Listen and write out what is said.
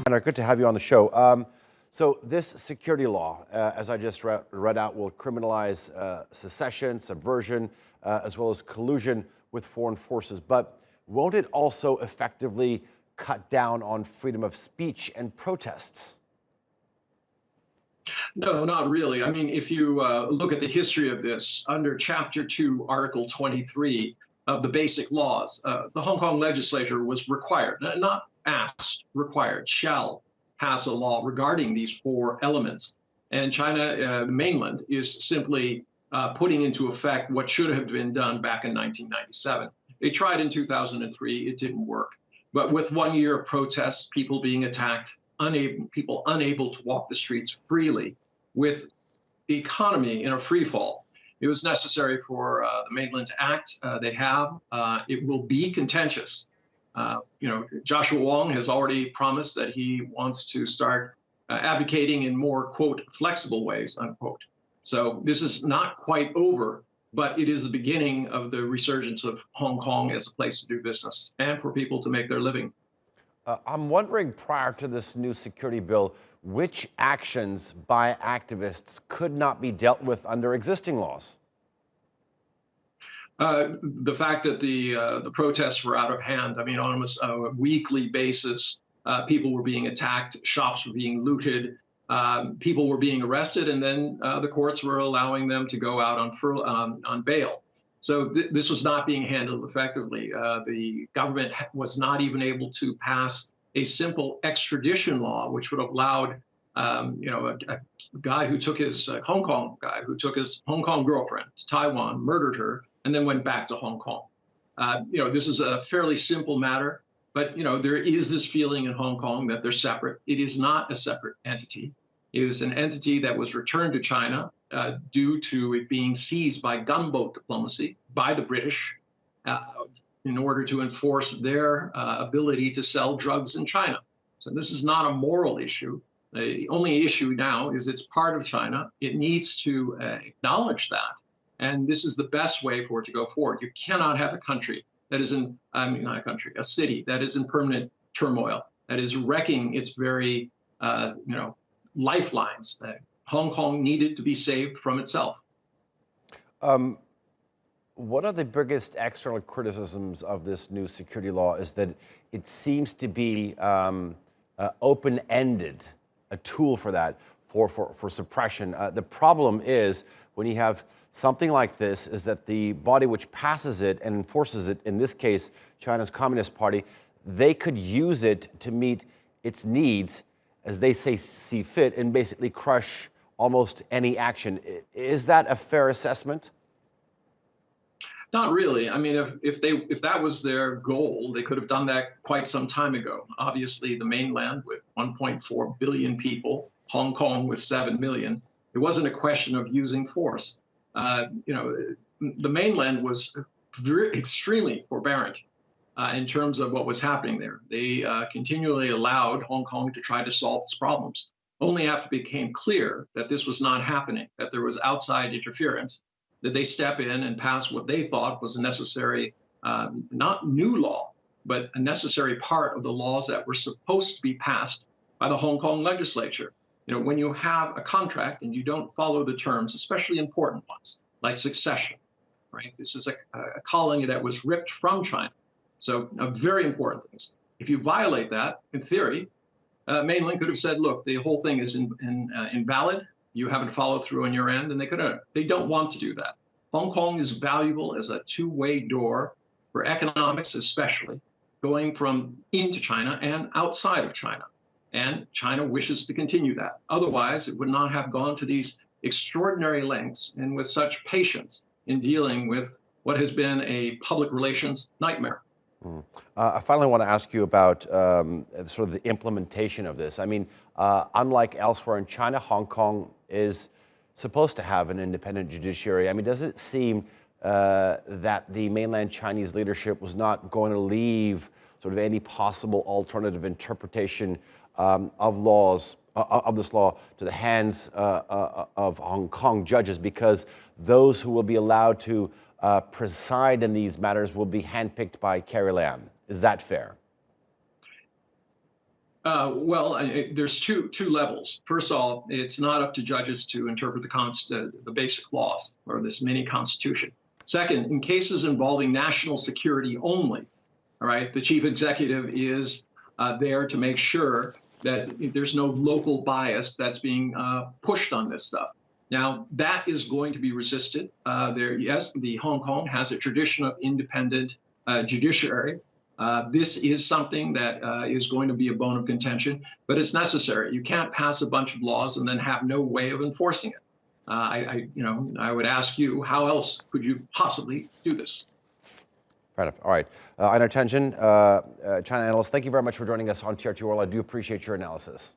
Einar, good to have you on the show. So this security law, as I just read out, will criminalize secession, subversion, as well as collusion with foreign forces. But won't it also effectively cut down on freedom of speech and protests? No, not really. I mean, if you look at the history of this, under Chapter 2, Article 23 of the Basic Laws, the Hong Kong legislature was required, not asked, required, shall pass a law regarding these four elements. And China, the mainland, is simply putting into effect what should have been done back in 1997. They tried in 2003, it didn't work. But with 1 year of protests, people being attacked, people unable to walk the streets freely, with the economy in a free fall, it was necessary for the mainland to act. They have. It will be contentious. Joshua Wong has already promised that he wants to start advocating in more, quote, flexible ways, unquote. So this is not quite over, but it is the beginning of the resurgence of Hong Kong as a place to do business and for people to make their living. I'm wondering, prior to this new security bill, which actions by activists could not be dealt with under existing laws? The fact that the protests were out of hand. I mean, on almost a weekly basis, people were being attacked, shops were being looted, people were being arrested, and then the courts were allowing them to go out on bail. So this was not being handled effectively. The government was not even able to pass a simple extradition law, which would have allowed, a guy who took his Hong Kong girlfriend to Taiwan, murdered her, and then went back to Hong Kong. This is a fairly simple matter, but there is this feeling in Hong Kong that they're separate. It is not a separate entity. It is an entity that was returned to China due to it being seized by gunboat diplomacy by the British in order to enforce their ability to sell drugs in China. So this is not a moral issue. The only issue now is it's part of China. It needs to acknowledge that. And this is the best way for it to go forward. You cannot have a country that is a city that is in permanent turmoil, that is wrecking its very, lifelines. Hong Kong needed to be saved from itself. One of the biggest external criticisms of this new security law is that it seems to be open-ended, a tool for that, for suppression. The problem is when you have something like this is that the body which passes it and enforces it, in this case, China's Communist Party, they could use it to meet its needs as they see fit and basically crush almost any action. Is that a fair assessment? Not really. I mean, if that was their goal, they could have done that quite some time ago. Obviously, the mainland with 1.4 billion people, Hong Kong with 7 million, it wasn't a question of using force. The mainland was extremely forbearant in terms of what was happening there. They continually allowed Hong Kong to try to solve its problems. Only after it became clear that this was not happening, that there was outside interference, did they step in and pass what they thought was a necessary, not new law, but a necessary part of the laws that were supposed to be passed by the Hong Kong legislature. When you have a contract and you don't follow the terms, especially important ones, like succession, right? This is a colony that was ripped from China. So very important things. If you violate that, in theory, mainland could have said, look, the whole thing is invalid. You haven't followed through on your end, and they don't want to do that. Hong Kong is valuable as a two-way door for economics, especially going from into China and outside of China. And China wishes to continue that. Otherwise, it would not have gone to these extraordinary lengths and with such patience in dealing with what has been a public relations nightmare. I finally want to ask you about sort of the implementation of this. I mean, unlike elsewhere in China, Hong Kong is supposed to have an independent judiciary. I mean, does it seem that the mainland Chinese leadership was not going to leave sort of any possible alternative interpretation of laws, of this law, to the hands of Hong Kong judges, because those who will be allowed to preside in these matters will be handpicked by Carrie Lam? Is that fair? There's two levels. First of all, it's not up to judges to interpret the basic laws or this mini constitution. Second, in cases involving national security only, all right, the chief executive is there to make sure that there's no local bias that's being pushed on this stuff. Now, that is going to be resisted. Yes, the Hong Kong has a tradition of independent judiciary. This is something that is going to be a bone of contention, but it's necessary. You can't pass a bunch of laws and then have no way of enforcing it. I would ask you, how else could you possibly do this? Fair enough. All right. Einar Tangen, China analyst, thank you very much for joining us on TRT World. I do appreciate your analysis.